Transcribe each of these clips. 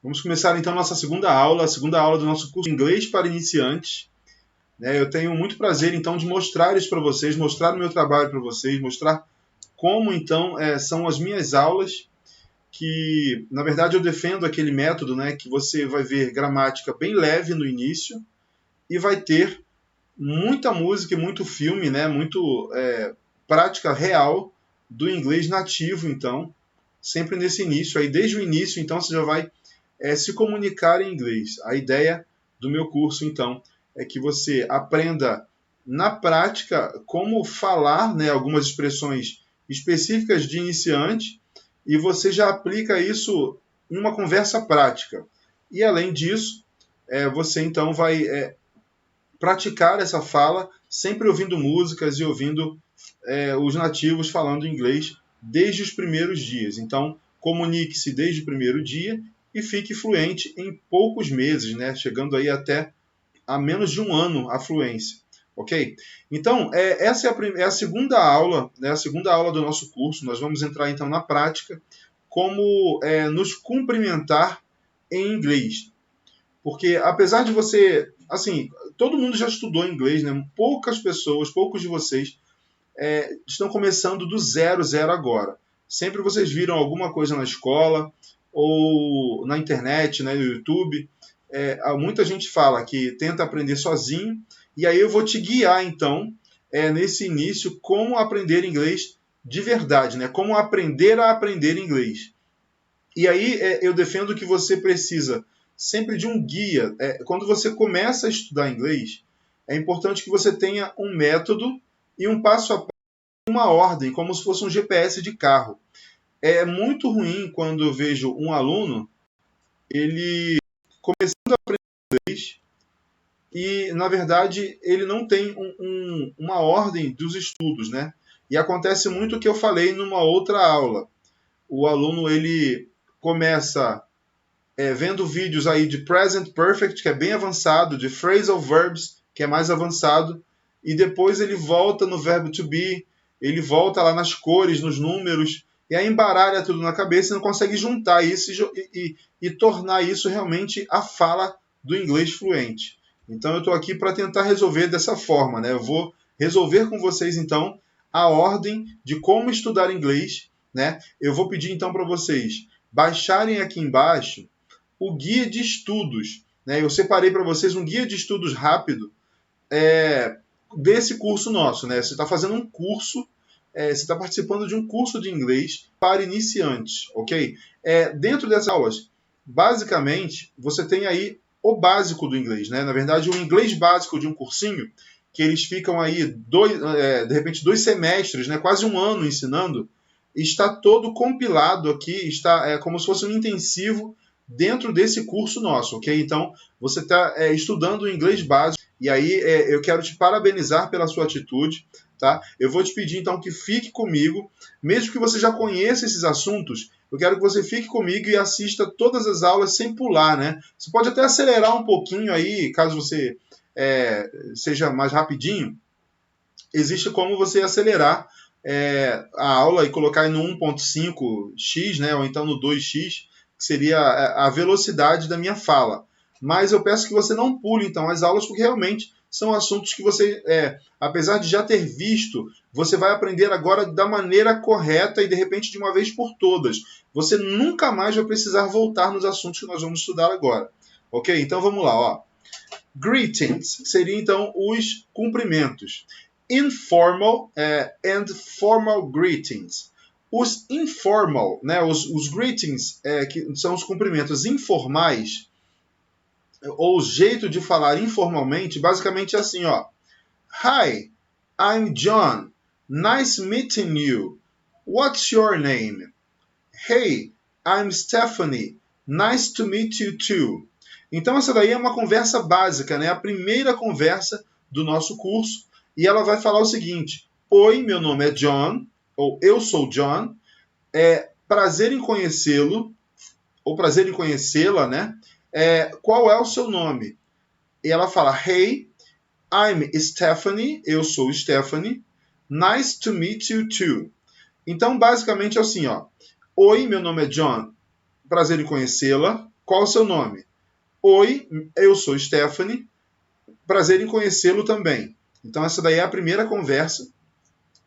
Vamos começar então nossa segunda aula, a segunda aula do nosso curso de Inglês para Iniciantes. Eu tenho muito prazer então de mostrar isso para vocês, mostrar o meu trabalho para vocês, mostrar como então são as minhas aulas, que na verdade eu defendo aquele método, que você vai ver gramática bem leve no início e vai ter muita música e muito filme, muito prática real do inglês nativo, então, sempre nesse início. Aí desde o início, então, você já vai se comunicar em inglês. A ideia do meu curso, então, é que você aprenda na prática como falar, algumas expressões específicas de iniciante, e você já aplica isso em uma conversa prática. E além disso, você então vai praticar essa fala, sempre ouvindo músicas e ouvindo os nativos falando inglês desde os primeiros dias. Então, comunique-se desde o primeiro dia e fique fluente em poucos meses, chegando aí até a menos de um ano a fluência. Ok? Então, essa é a segunda aula, a segunda aula do nosso curso. Nós vamos entrar então na prática, como nos cumprimentar em inglês. Porque apesar de você, assim, todo mundo já estudou inglês, Poucas pessoas, poucos de vocês estão começando do zero agora. Sempre vocês viram alguma coisa na escola ou na internet, no YouTube. Muita gente fala que tenta aprender sozinho, e aí eu vou te guiar, então, nesse início, como aprender inglês de verdade, como aprender a aprender inglês. E aí eu defendo que você precisa sempre de um guia. Quando você começa a estudar inglês, é importante que você tenha um método e um passo a passo, uma ordem, como se fosse um GPS de carro. É muito ruim quando eu vejo um aluno, ele começando a aprender inglês e, na verdade, ele não tem uma ordem dos estudos, E acontece muito o que eu falei numa outra aula. O aluno, ele começa vendo vídeos aí de Present Perfect, que é bem avançado, de Phrasal Verbs, que é mais avançado, e depois ele volta no verbo to be, ele volta lá nas cores, nos números, e aí embaralha tudo na cabeça e não consegue juntar isso e tornar isso realmente a fala do inglês fluente. Então eu estou aqui para tentar resolver dessa forma, Eu vou resolver com vocês, então, a ordem de como estudar inglês, Eu vou pedir, então, para vocês baixarem aqui embaixo o guia de estudos. Eu separei para vocês um guia de estudos rápido desse curso nosso. Você está fazendo um curso, você está participando de um curso de inglês para iniciantes, ok? Dentro dessas aulas, basicamente, você tem aí o básico do inglês. Na verdade, o inglês básico de um cursinho, que eles ficam aí, de repente, 2 semestres, quase um ano ensinando, está todo compilado aqui, está como se fosse um intensivo dentro desse curso nosso, ok? Então, você está estudando o inglês básico, e aí eu quero te parabenizar pela sua atitude, tá? Eu vou te pedir, então, que fique comigo, mesmo que você já conheça esses assuntos, eu quero que você fique comigo e assista todas as aulas sem pular, Você pode até acelerar um pouquinho aí, caso você seja mais rapidinho. Existe como você acelerar a aula e colocar no 1.5x, ou então no 2x, que seria a velocidade da minha fala. Mas eu peço que você não pule, então, as aulas, porque realmente são assuntos que você, apesar de já ter visto, você vai aprender agora da maneira correta e, de repente, de uma vez por todas. Você nunca mais vai precisar voltar nos assuntos que nós vamos estudar agora. Ok? Então, vamos lá. Ó. Greetings seria, então, os cumprimentos. Informal and formal greetings. Os informal, os greetings, que são os cumprimentos informais, ou o jeito de falar informalmente, basicamente é assim, ó. Hi, I'm John. Nice meeting you. What's your name? Hey, I'm Stephanie. Nice to meet you too. Então essa daí é uma conversa básica, A primeira conversa do nosso curso. E ela vai falar o seguinte: oi, meu nome é John, ou eu sou John, prazer em conhecê-lo, ou prazer em conhecê-la, qual é o seu nome? E ela fala, hey, I'm Stephanie, eu sou Stephanie, nice to meet you too. Então, basicamente é assim, ó. Oi, meu nome é John, prazer em conhecê-la, qual o seu nome? Oi, eu sou Stephanie, prazer em conhecê-lo também. Então essa daí é a primeira conversa.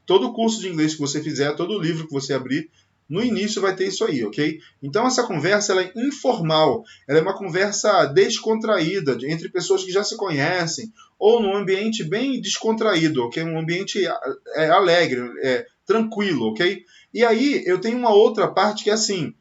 Todo curso de inglês que você fizer, todo livro que você abrir, no início vai ter isso aí, ok? Então essa conversa ela é informal, ela é uma conversa descontraída, entre pessoas que já se conhecem, ou num ambiente bem descontraído, ok? Um ambiente alegre, tranquilo, ok? E aí eu tenho uma outra parte que é assim,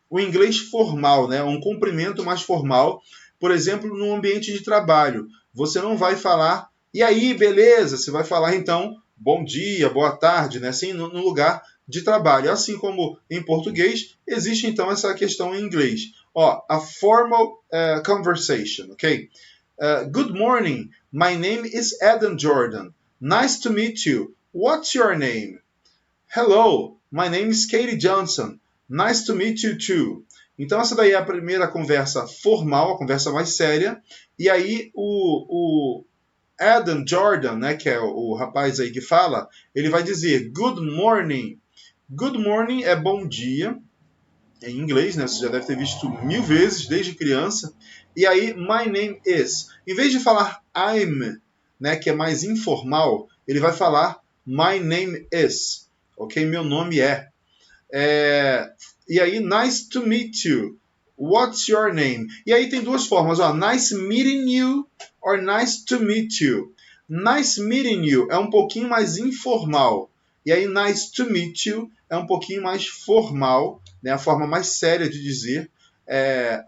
o inglês formal, né? Um cumprimento mais formal, por exemplo, num ambiente de trabalho. Você não vai falar, e aí, beleza? Você vai falar então, bom dia, boa tarde, né? Assim, no lugar de trabalho. Assim como em português, existe então essa questão em inglês. Ó, a formal conversation, ok? Good morning, my name is Adam Jordan. Nice to meet you. What's your name? Hello, my name is Katie Johnson. Nice to meet you too. Então essa daí é a primeira conversa formal, a conversa mais séria. E aí o Adam Jordan, né, que é o rapaz aí que fala, ele vai dizer good morning. Good morning é bom dia, em inglês, né? Você já deve ter visto 1000 vezes desde criança. E aí, my name is. Em vez de falar I'm, né, que é mais informal, ele vai falar my name is. Ok? Meu nome é. E aí, nice to meet you. What's your name? E aí tem duas formas, ó. Nice meeting you or nice to meet you. Nice meeting you é um pouquinho mais informal. E aí, nice to meet you é um pouquinho mais formal, né? A forma mais séria de dizer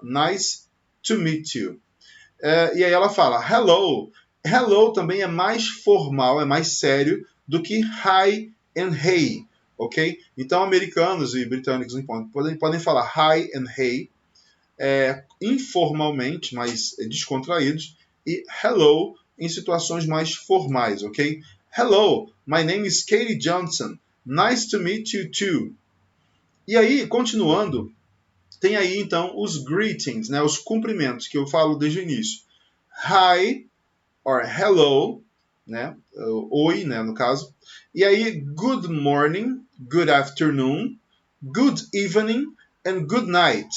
nice to meet you. E aí ela fala hello. Hello também é mais formal, é mais sério do que hi and hey, ok? Então americanos e britânicos podem falar hi and hey informalmente, mais descontraídos, e hello em situações mais formais, ok? Hello, my name is Katie Johnson. Nice to meet you too. E aí, continuando, tem aí então os greetings, né, os cumprimentos que eu falo desde o início. Hi or hello, né, oi, né, no caso. E aí, good morning, good afternoon, good evening and good night.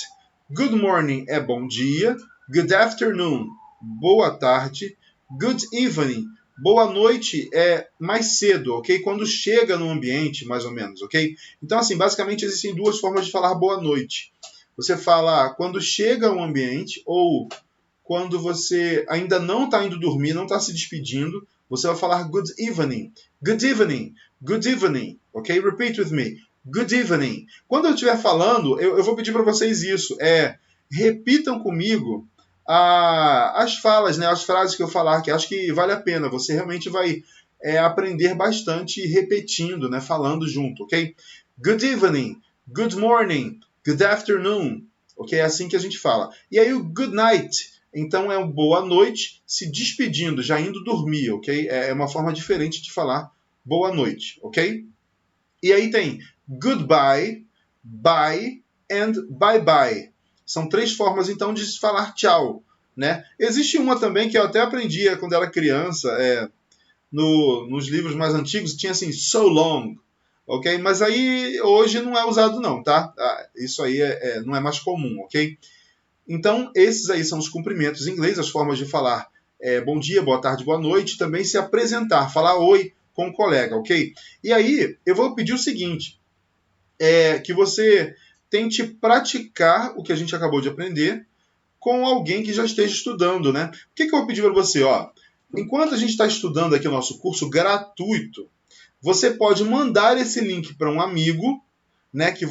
Good morning é bom dia, good afternoon, boa tarde, good evening, boa noite é mais cedo, ok? Quando chega no ambiente, mais ou menos, ok? Então, assim, basicamente existem duas formas de falar boa noite. Você fala quando chega ao ambiente ou quando você ainda não está indo dormir, não está se despedindo, você vai falar good evening, good evening, good evening, ok? Repeat with me, good evening. Quando eu estiver falando, eu vou pedir para vocês isso, repitam comigo as falas, né, as frases que eu falar, que acho que vale a pena, você realmente vai aprender bastante repetindo, né, falando junto, ok? Good evening, good morning, good afternoon, ok? É assim que a gente fala. E aí o good night, então é uma boa noite, se despedindo, já indo dormir, ok? É uma forma diferente de falar boa noite, ok? E aí tem goodbye, bye and bye bye. São três formas então de se falar tchau, né? Existe uma também que eu até aprendia quando era criança, nos livros mais antigos tinha assim so long, ok? Mas aí hoje não é usado não, tá? Isso aí não é mais comum, ok? Então, esses aí são os cumprimentos em inglês, as formas de falar bom dia, boa tarde, boa noite, também se apresentar, falar oi com o colega, ok? E aí, eu vou pedir o seguinte, que você tente praticar o que a gente acabou de aprender com alguém que já esteja estudando, né? O que eu vou pedir para você, ó? Enquanto a gente está estudando aqui o nosso curso gratuito, você pode mandar esse link para um amigo, né, que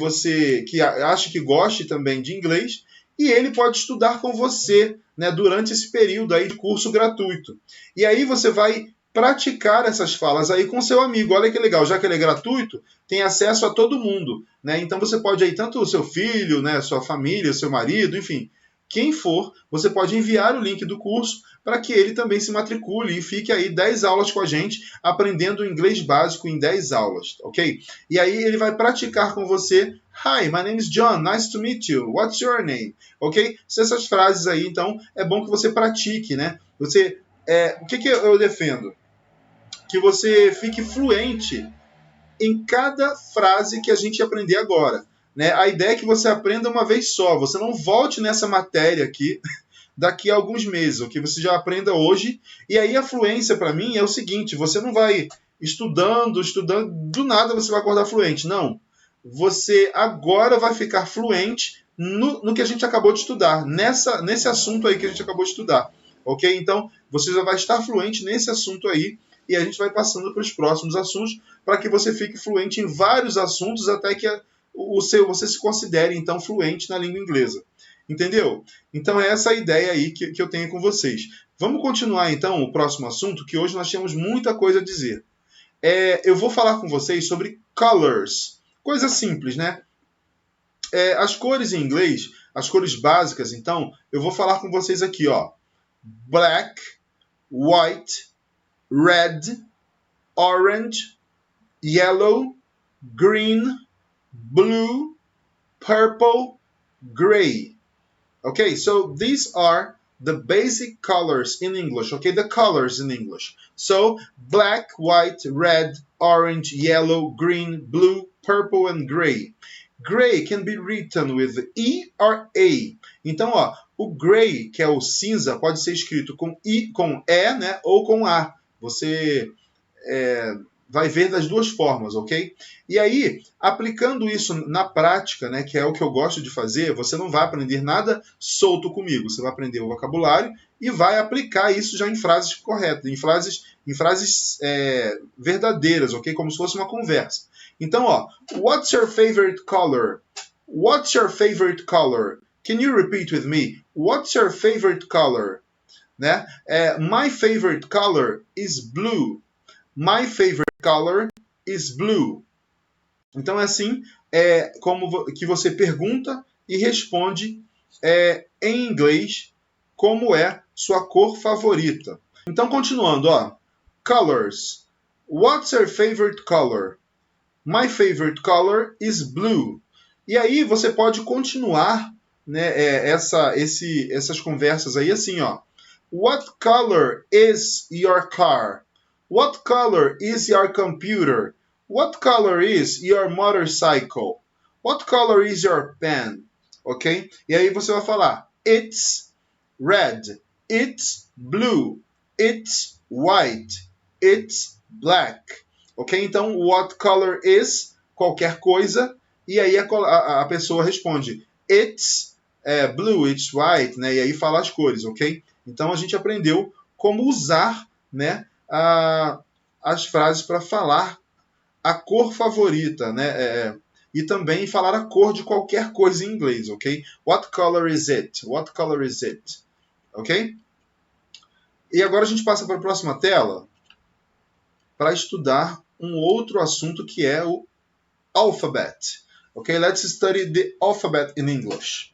acha que goste também de inglês, e ele pode estudar com você, né, durante esse período aí de curso gratuito. E aí você vai praticar essas falas aí com seu amigo. Olha que legal, já que ele é gratuito, tem acesso a todo mundo, né? Então você pode aí tanto o seu filho, né, sua família, seu marido, enfim, quem for, você pode enviar o link do curso para que ele também se matricule e fique aí 10 aulas com a gente, aprendendo inglês básico em 10 aulas, ok? E aí ele vai praticar com você. Hi, my name is John, nice to meet you. What's your name? Ok? Se essas frases aí, então, é bom que você pratique, né? O que eu defendo? Que você fique fluente em cada frase que a gente aprender agora. né? A ideia é que você aprenda uma vez só, você não volte nessa matéria aqui daqui a alguns meses, ok? Você já aprenda hoje. E aí a fluência para mim é o seguinte, você não vai estudando, do nada você vai acordar fluente. Não. Você agora vai ficar fluente no que a gente acabou de estudar, nesse assunto aí que a gente acabou de estudar, ok? Então, você já vai estar fluente nesse assunto aí e a gente vai passando para os próximos assuntos para que você fique fluente em vários assuntos até que você se considere, então, fluente na língua inglesa. Entendeu? Então, é essa a ideia aí que eu tenho com vocês. Vamos continuar, então, o próximo assunto, que hoje nós temos muita coisa a dizer. Eu vou falar com vocês sobre colors. Coisa simples, né? As cores em inglês, as cores básicas, então, eu vou falar com vocês aqui, ó. Black, white, red, orange, yellow, green, blue, purple, gray. Okay, so these are the basic colors in English, okay, the colors in English. So, black, white, red, orange, yellow, green, blue, purple, and gray. Gray can be written with E or A. Então, ó, o gray, que é o cinza, pode ser escrito com I, com E, né, ou com A. Você vai ver das duas formas, ok? E aí, aplicando isso na prática, né, que é o que eu gosto de fazer, você não vai aprender nada solto comigo. Você vai aprender o vocabulário e vai aplicar isso já em frases corretas, em frases verdadeiras, ok? Como se fosse uma conversa. Então, ó, what's your favorite color? What's your favorite color? Can you repeat with me? What's your favorite color? Né? My favorite color is blue. My favorite color is blue. Então é assim como que você pergunta e responde em inglês como é sua cor favorita. Então continuando, ó, colors. What's your favorite color? My favorite color is blue. E aí você pode continuar, né, essas conversas aí assim, ó. What color is your car? What color is your computer? What color is your motorcycle? What color is your pen? Ok? E aí você vai falar, it's red, it's blue, it's white, it's black. Ok? Então, what color is qualquer coisa, e aí a pessoa responde, it's blue, it's white, né? E aí fala as cores, ok? Então a gente aprendeu como usar, né, as frases para falar a cor favorita, né? E também falar a cor de qualquer coisa em inglês, ok? What color is it? What color is it? Ok? E agora a gente passa para a próxima tela para estudar um outro assunto que é o alphabet. Ok? Let's study the alphabet in English.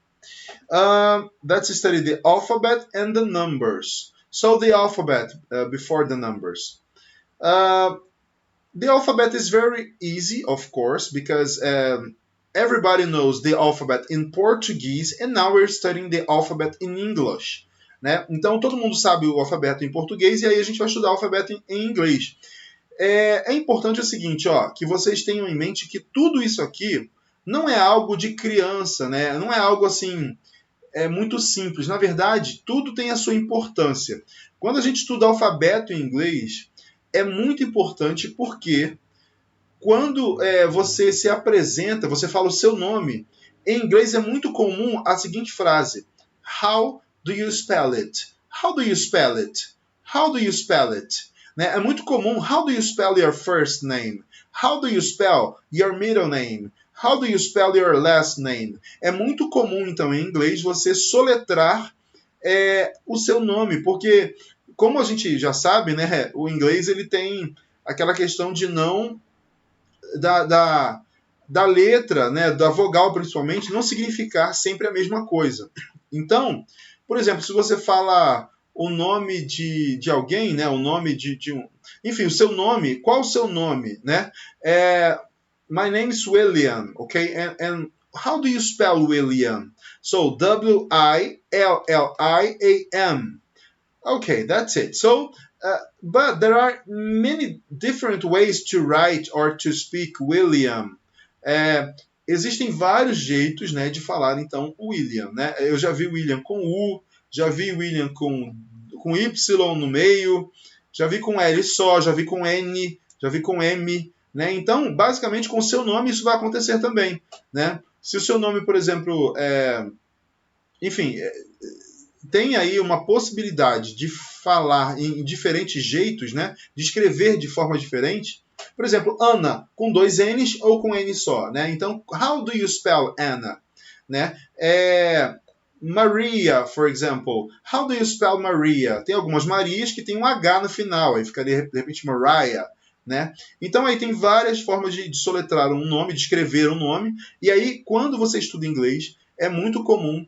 Let's study the alphabet and the numbers. So the alphabet before the numbers. The alphabet is very easy, of course, because everybody knows the alphabet in Portuguese, and now we're studying the alphabet in English. Né? Então todo mundo sabe o alfabeto em português e aí a gente vai estudar o alfabeto em inglês. É importante o seguinte, ó, que vocês tenham em mente que tudo isso aqui não é algo de criança, né? Não é algo assim muito simples. Na verdade, tudo tem a sua importância. Quando a gente estuda alfabeto em inglês, é muito importante porque quando você se apresenta, você fala o seu nome, em inglês é muito comum a seguinte frase: How do you spell it? How do you spell it? How do you spell it? Né? É muito comum. How do you spell your first name? How do you spell your middle name? How do you spell your last name? É muito comum, então, em inglês, você soletrar o seu nome, porque, como a gente já sabe, né, o inglês ele tem aquela questão de não da letra, né, da vogal principalmente, não significar sempre a mesma coisa. Então, por exemplo, se você fala o nome de alguém, né, o nome de um... Enfim, o seu nome, qual o seu nome, né? My name is William, okay? And how do you spell William? So, W-I-L-L-I-A-M. Okay, that's it. So, but there are many different ways to write or to speak William. existem vários jeitos, né, de falar, então, William, né? Eu já vi William com U, já vi William com Y no meio, já vi com L só, já vi com N, já vi com M, né? Então, basicamente, com o seu nome isso vai acontecer também, né? Se o seu nome, por exemplo, enfim, tem aí uma possibilidade de falar em diferentes jeitos, né? De escrever de forma diferente. Por exemplo, Ana com 2 N's ou com N só, né? Então, how do you spell Anna? Né? Maria, for example. How do you spell Maria? Tem algumas Marias que tem um H no final, aí ficaria de repente Mariah, né? Então aí tem várias formas de soletrar um nome, de escrever um nome, e aí quando você estuda inglês, é muito comum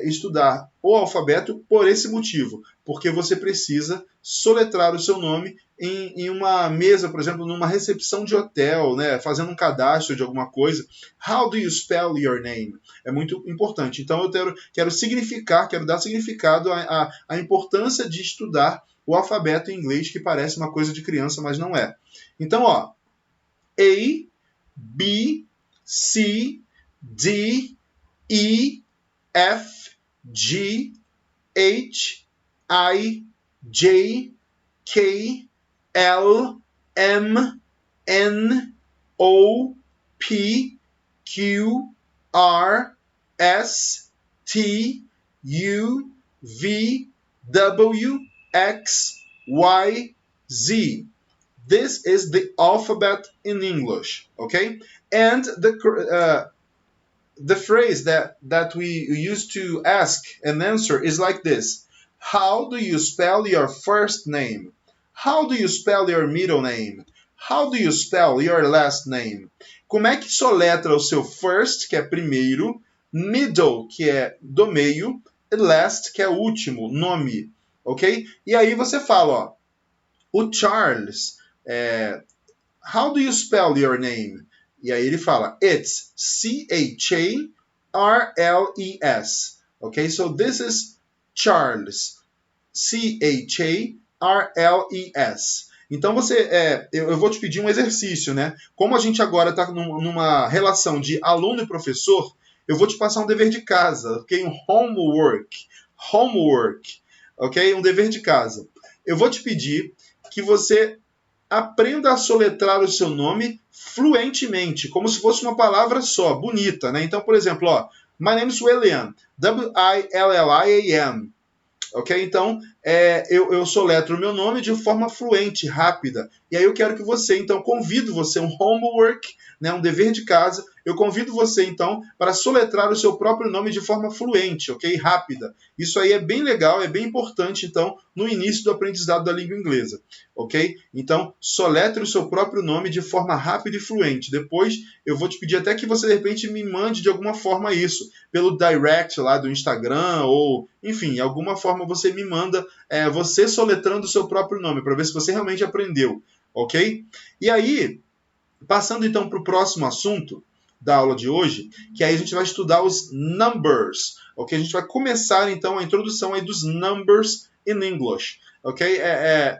estudar o alfabeto por esse motivo, porque você precisa soletrar o seu nome em uma mesa, por exemplo, numa recepção de hotel, né, fazendo um cadastro de alguma coisa. How do you spell your name? É muito importante. Então eu quero dar significado à importância de estudar o alfabeto em inglês, que parece uma coisa de criança, mas não é. Então, ó, A, B, C, D, E, F, G, H, I, J, K, L, M, N, O, P, Q, R, S, T, U, V, W, X, Y, Z. This is the alphabet in English, okay? And the phrase that we use to ask and answer is like this. How do you spell your first name? How do you spell your middle name? How do you spell your last name? Como é que soletra o seu first, que é primeiro, middle, que é do meio, e last, que é último, nome, ok? E aí você fala, ó, o Charles, how do you spell your name? E aí ele fala, it's C-H-A-R-L-E-S. Okay, so this is Charles. C-H-A-R-L-E-S. Então eu vou te pedir um exercício, né? Como a gente agora está numa relação de aluno e professor, eu vou te passar um dever de casa, ok? Um homework, ok? Um dever de casa. Eu vou te pedir que você aprenda a soletrar o seu nome fluentemente, como se fosse uma palavra só, bonita, né? Então, por exemplo, ó, my name is William, W-I-L-L-I-A-M. Ok? Então, eu soletro o meu nome de forma fluente, rápida. E aí eu quero que você, então, convido você, um homework, né, um dever de casa, eu convido você, então, para soletrar o seu próprio nome de forma fluente, ok? Rápida. Isso aí é bem legal, é bem importante, então, no início do aprendizado da língua inglesa, ok? Então, soletre o seu próprio nome de forma rápida e fluente. Depois, eu vou te pedir até que você, de repente, me mande de alguma forma isso, pelo direct lá do Instagram, ou, enfim, alguma forma você me manda você soletrando o seu próprio nome, para ver se você realmente aprendeu, ok? E aí, passando então para o próximo assunto da aula de hoje, que aí a gente vai estudar os numbers, ok? A gente vai começar então a introdução aí dos numbers in English, ok?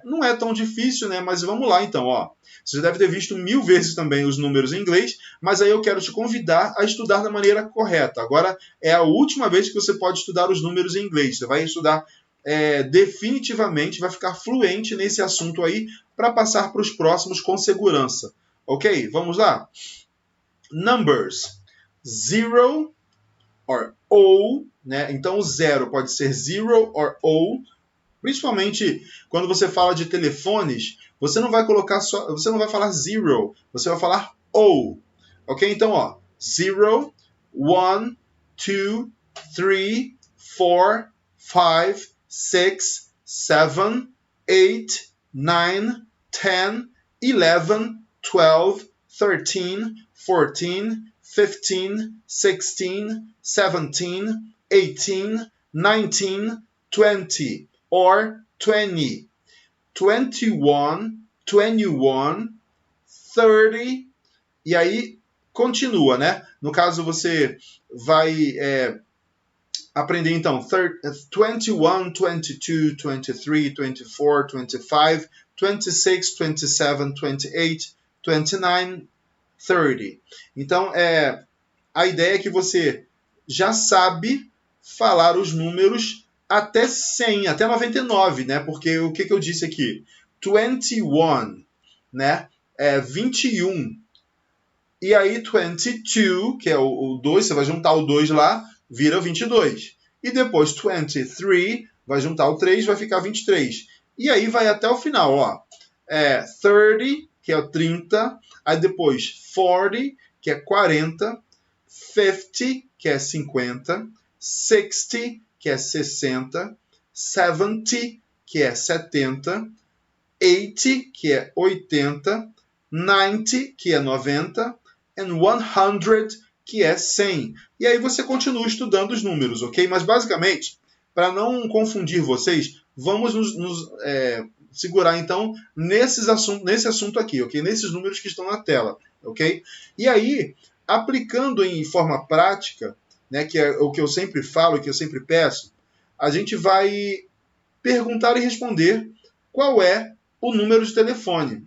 Não é tão difícil, né? Mas vamos lá então, ó. Você já deve ter visto 1000 vezes também os números em inglês, mas aí eu quero te convidar a estudar da maneira correta. Agora é a última vez que você pode estudar os números em inglês. Você vai estudar definitivamente, vai ficar fluente nesse assunto aí para passar para os próximos com segurança. Ok? Vamos lá? Numbers. 0 or O, né? Então o 0 pode ser 0 or O. Principalmente quando você fala de telefones, você não vai falar 0, você vai falar O. Ok? Então, ó, 0, 1, 2, 3, 4, 5, 6, 7, 8, 9, 10, 11, 12, 13, 14, 15, 16, 17, 18, 19, 20, or 20, 21, 21, 30, e aí continua, né? No caso, você vai aprender então 21, 22, 23, 24, 25, 26, 27, 28, 29, 30. Então, a ideia é que você já sabe falar os números até 100, até 99, né? Porque o que eu disse aqui? 21, né? 21. E aí 22, que é o 2, você vai juntar o 2 lá, vira 22. E depois 23, vai juntar o 3, vai ficar 23. E aí vai até o final, ó. 30, que é o 30. Aí depois 40, que é 40. 50, que é 50. 60, que é 60. 70, que é 70. 80, que é 80. 90, que é 90. And 100, que é 100. E aí você continua estudando os números, ok? Mas basicamente, para não confundir vocês, vamos nos segurar então nesse assunto aqui, ok? Nesses números que estão na tela, ok? E aí, aplicando em forma prática, né, que é o que eu sempre falo, que eu sempre peço, a gente vai perguntar e responder qual é o número de telefone.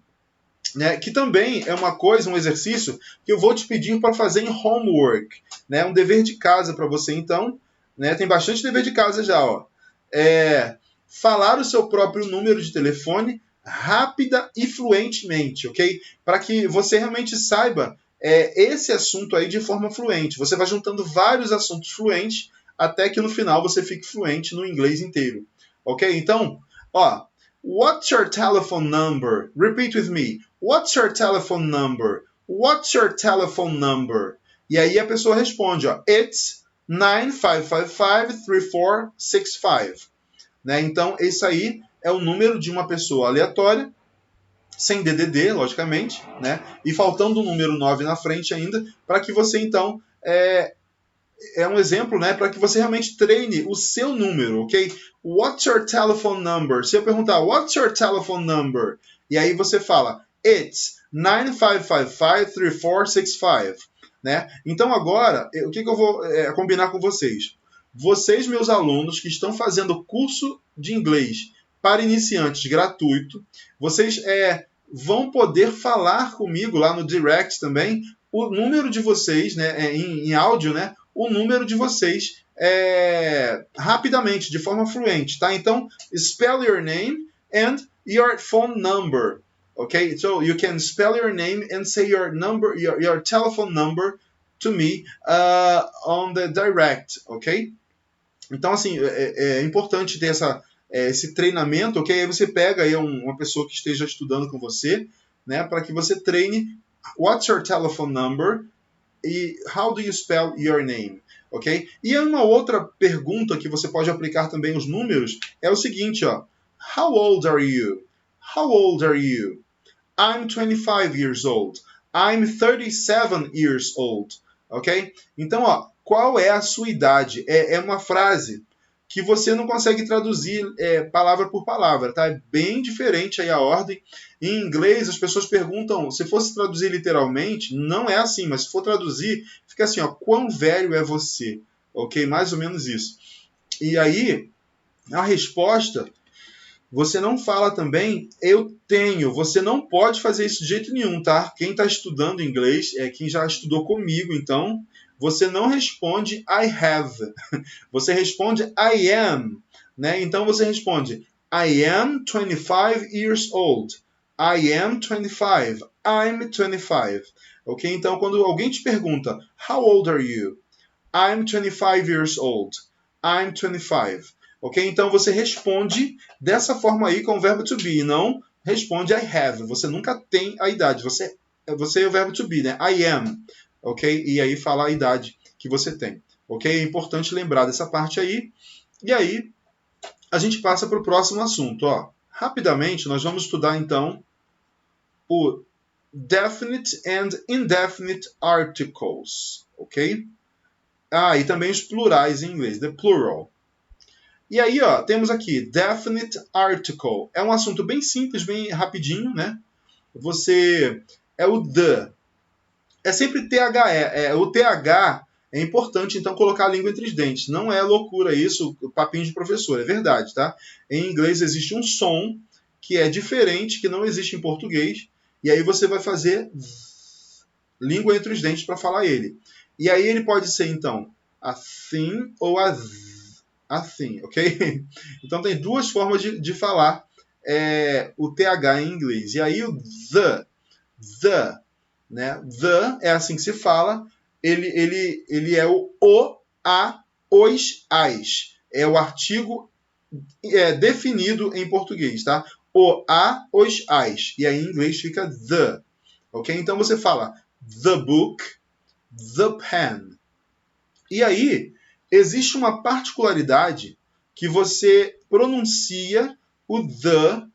Né, que também é uma coisa, um exercício que eu vou te pedir para fazer em homework, né, um dever de casa para você então, né, tem bastante dever de casa já, ó. Falar o seu próprio número de telefone rápida e fluentemente, ok? Para que você realmente saiba esse assunto aí de forma fluente. Você vai juntando vários assuntos fluentes até que no final você fique fluente no inglês inteiro, ok? Então, ó, what's your telephone number? Repeat with me. What's your telephone number? What's your telephone number? E aí a pessoa responde, ó, it's 9555-3465. Né? Então, esse aí é o número de uma pessoa aleatória, sem DDD, logicamente, né? E faltando o número 9 na frente ainda, para que você, então, é um exemplo, né, para que você realmente treine o seu número, ok? What's your telephone number? Se eu perguntar, what's your telephone number? E aí você fala, it's 9555-3465, né? Então agora, o que eu vou combinar com vocês? Vocês, meus alunos, que estão fazendo curso de inglês para iniciantes gratuito, vocês vão poder falar comigo lá no direct também, o número de vocês, né, em áudio, né, o número de vocês rapidamente, de forma fluente, tá? Então, spell your name and your phone number, okay? So you can spell your name and say your number, your telephone number to me on the direct, ok? Então, assim, é importante ter esse treinamento, ok? Aí você pega aí uma pessoa que esteja estudando com você, né, para que você treine what's your telephone number e how do you spell your name, ok? E uma outra pergunta que você pode aplicar também os números é o seguinte, ó. How old are you? How old are you? I'm 25 years old. I'm 37 years old, ok? Então, ó, qual é a sua idade? É uma frase que você não consegue traduzir palavra por palavra, tá? É bem diferente aí a ordem. Em inglês, as pessoas perguntam, se fosse traduzir literalmente, não é assim, mas se for traduzir, fica assim, ó, quão velho é você? Ok? Mais ou menos isso. E aí, a resposta, você não fala também, eu tenho. Você não pode fazer isso de jeito nenhum, tá? Quem está estudando inglês, quem já estudou comigo, então, você não responde I have. Você responde I am, né? Então você responde I am 25 years old. I am 25. I'm 25. Ok? Então quando alguém te pergunta How old are you? I'm 25 years old. I'm 25. Ok? Então você responde dessa forma aí com o verbo to be, e não responde I have. Você nunca tem a idade. Você é o verbo to be, né? I am. Ok? E aí fala a idade que você tem. Ok? É importante lembrar dessa parte aí. E aí, a gente passa para o próximo assunto. Ó. Rapidamente, nós vamos estudar, então, o definite and indefinite articles. Ok? E também os plurais em inglês. The plural. E aí, ó, temos aqui, definite article. É um assunto bem simples, bem rapidinho, né? É o the. É sempre THE. O TH é importante, então, colocar a língua entre os dentes. Não é loucura isso, papinho de professor, é verdade, tá? Em inglês existe um som que é diferente, que não existe em português, e aí você vai fazer língua entre os dentes para falar ele. E aí ele pode ser, então, a thing ou a thing, ok? Então tem duas formas de falar o TH em inglês. E aí o the, né? The é assim que se fala. Ele é o a, os, as. É o artigo definido em português, tá? O, a, os, as. E aí em inglês fica the. Ok? Então você fala the book, the pen. E aí existe uma particularidade que você pronuncia o the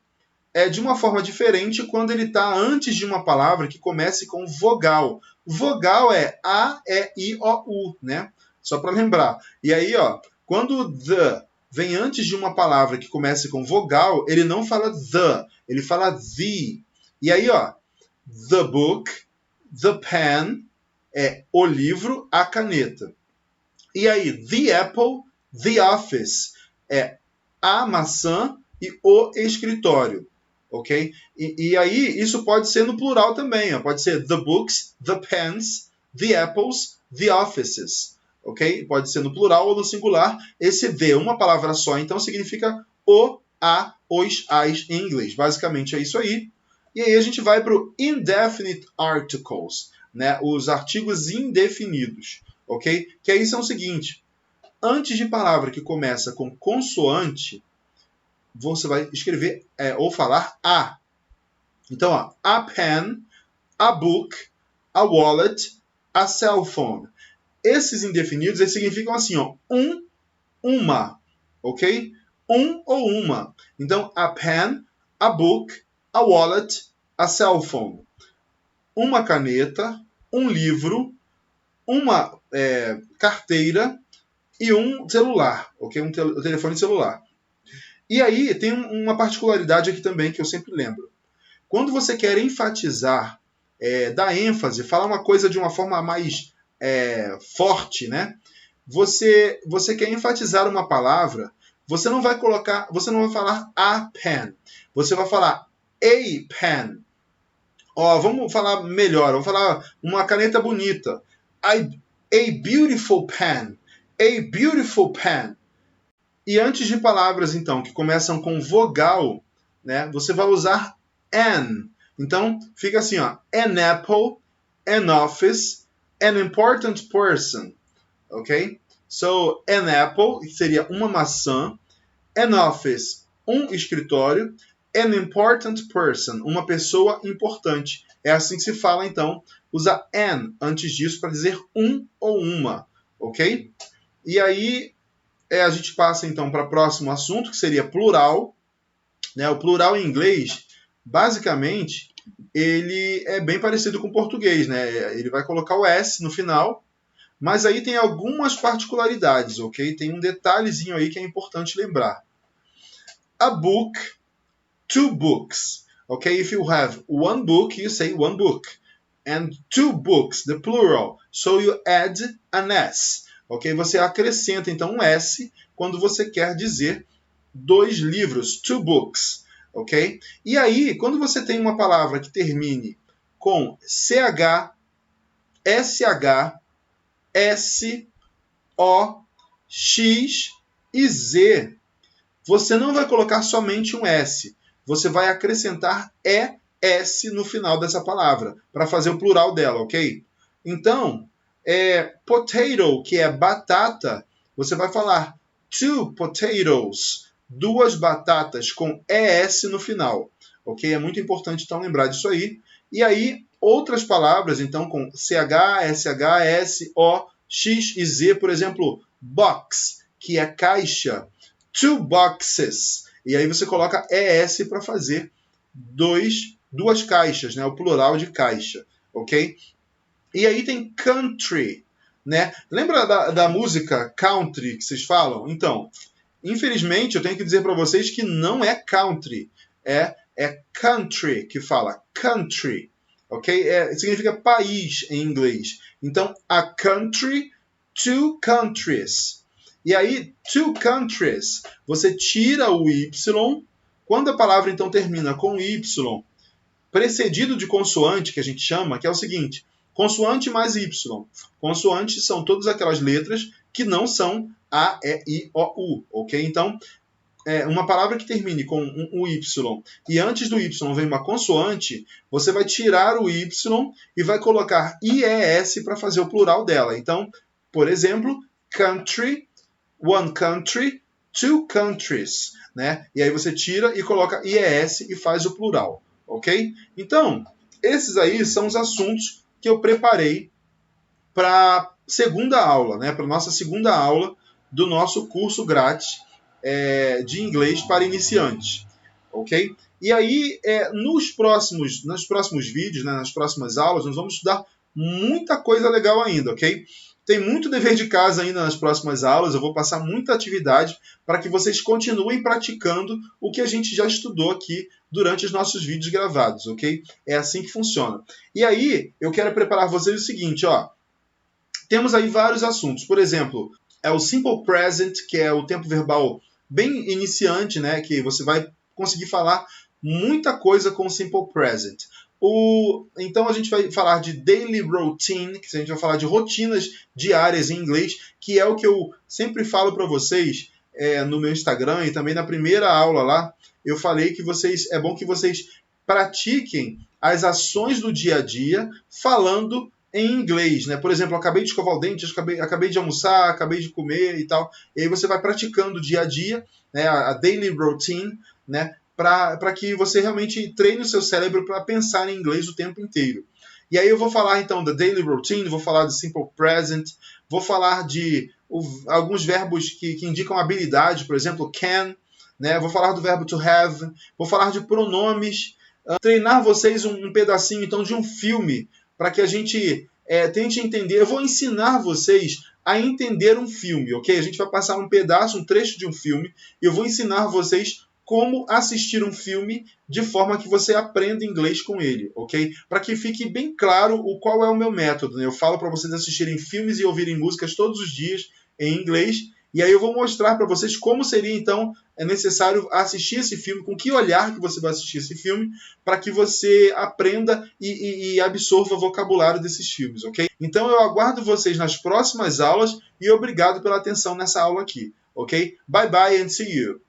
de uma forma diferente quando ele está antes de uma palavra que comece com vogal. Vogal é A, E, I, O, U, né? Só para lembrar. E aí, ó, quando o the vem antes de uma palavra que comece com vogal, ele não fala the, ele fala the. E aí, ó, the book, the pen, é o livro, a caneta. E aí, the apple, the office, é a maçã e o escritório. Ok? E aí, isso pode ser no plural também. Ó. Pode ser the books, the pens, the apples, the offices. Ok? Pode ser no plural ou no singular. Esse the, uma palavra só, então significa o, a, os, as em inglês. Basicamente é isso aí. E aí a gente vai para o indefinite articles, né? Os artigos indefinidos. Ok? Que aí são o seguinte. Antes de palavra que começa com consoante, você vai escrever ou falar a. Então, ó, a pen, a book, a wallet, a cell phone. Esses indefinidos eles significam assim, ó, uma, ok? Um ou uma. Então, a pen, a book, a wallet, a cell phone. Uma caneta, um livro, uma carteira e um celular, ok? Um telefone celular. E aí tem uma particularidade aqui também que eu sempre lembro. Quando você quer enfatizar, dar ênfase, falar uma coisa de uma forma mais forte, né? Você quer enfatizar uma palavra, você não vai falar a pen, você vai falar a pen. Ó, vamos falar melhor, vamos falar uma caneta bonita. A beautiful pen. A beautiful pen. E antes de palavras, então, que começam com vogal, né, você vai usar an. Então, fica assim, ó, an apple, an office, an important person. Ok? So, an apple seria uma maçã, an office, um escritório, an important person, uma pessoa importante. É assim que se fala, então, usa an antes disso para dizer um ou uma. Ok? E aí, a gente passa então para o próximo assunto, que seria plural. Né? O plural em inglês, basicamente, ele é bem parecido com o português. Né? Ele vai colocar o S no final, mas aí tem algumas particularidades, ok? Tem um detalhezinho aí que é importante lembrar. A book, two books. Okay? If you have one book, you say one book. And two books, the plural. So you add an S. Ok? Você acrescenta então um S quando você quer dizer dois livros, two books, ok? E aí, quando você tem uma palavra que termine com CH, SH, S, O, X e Z, você não vai colocar somente um S, você vai acrescentar ES no final dessa palavra, para fazer o plural dela, ok? Então, potato, que é batata, você vai falar two potatoes, duas batatas com ES no final, ok? É muito importante então lembrar disso aí. E aí, outras palavras, então, com CH, SH, S, O, X e Z, por exemplo, box, que é caixa, two boxes, e aí você coloca ES para fazer duas caixas, né? O plural de caixa, ok? E aí tem country, né? Lembra da música country que vocês falam? Então, infelizmente, eu tenho que dizer para vocês que não é country, é country que fala, country, ok? Significa país em inglês. Então, a country, two countries. E aí, two countries, você tira o Y, quando a palavra então termina com Y, precedido de consoante, que a gente chama, que é o seguinte, Consoante mais Y. Consoantes são todas aquelas letras que não são A, E, I, O, U, ok? Então, uma palavra que termine com um Y e antes do Y vem uma consoante, você vai tirar o Y e vai colocar IES para fazer o plural dela. Então, por exemplo, country, one country, two countries, né? E aí você tira e coloca IES e faz o plural, ok? Então, esses aí são os assuntos que eu preparei para a segunda aula, né? Para a nossa segunda aula do nosso curso grátis de inglês para iniciantes, ok? E aí, nos próximos vídeos, né, nas próximas aulas, nós vamos estudar muita coisa legal ainda, ok? Tem muito dever de casa ainda nas próximas aulas, eu vou passar muita atividade para que vocês continuem praticando o que a gente já estudou aqui durante os nossos vídeos gravados, ok? É assim que funciona. E aí, eu quero preparar vocês o seguinte, ó. Temos aí vários assuntos, por exemplo, o Simple Present, que é o tempo verbal bem iniciante, né, que você vai conseguir falar muita coisa com o Simple Present. Então a gente vai falar de daily routine, que a gente vai falar de rotinas diárias em inglês, que é o que eu sempre falo para vocês no meu Instagram e também na primeira aula lá. Eu falei que é bom que vocês pratiquem as ações do dia a dia falando em inglês, né? Por exemplo, eu acabei de escovar o dente, acabei de almoçar, acabei de comer e tal. E aí você vai praticando dia a dia, né? A daily routine, né? Para que você realmente treine o seu cérebro para pensar em inglês o tempo inteiro. E aí eu vou falar então da daily routine, vou falar do simple present, vou falar de alguns verbos que indicam habilidade, por exemplo, can, né? Vou falar do verbo to have, vou falar de pronomes, treinar vocês um pedacinho então de um filme, para que a gente tente entender. Eu vou ensinar vocês a entender um filme, ok? A gente vai passar um trecho de um filme, e eu vou ensinar vocês como assistir um filme de forma que você aprenda inglês com ele, ok? Para que fique bem claro qual é o meu método, né? Eu falo para vocês assistirem filmes e ouvirem músicas todos os dias em inglês, e aí eu vou mostrar para vocês como seria, então, necessário assistir esse filme, com que olhar que você vai assistir esse filme, para que você aprenda e absorva o vocabulário desses filmes, ok? Então eu aguardo vocês nas próximas aulas e obrigado pela atenção nessa aula aqui, ok? Bye bye and see you!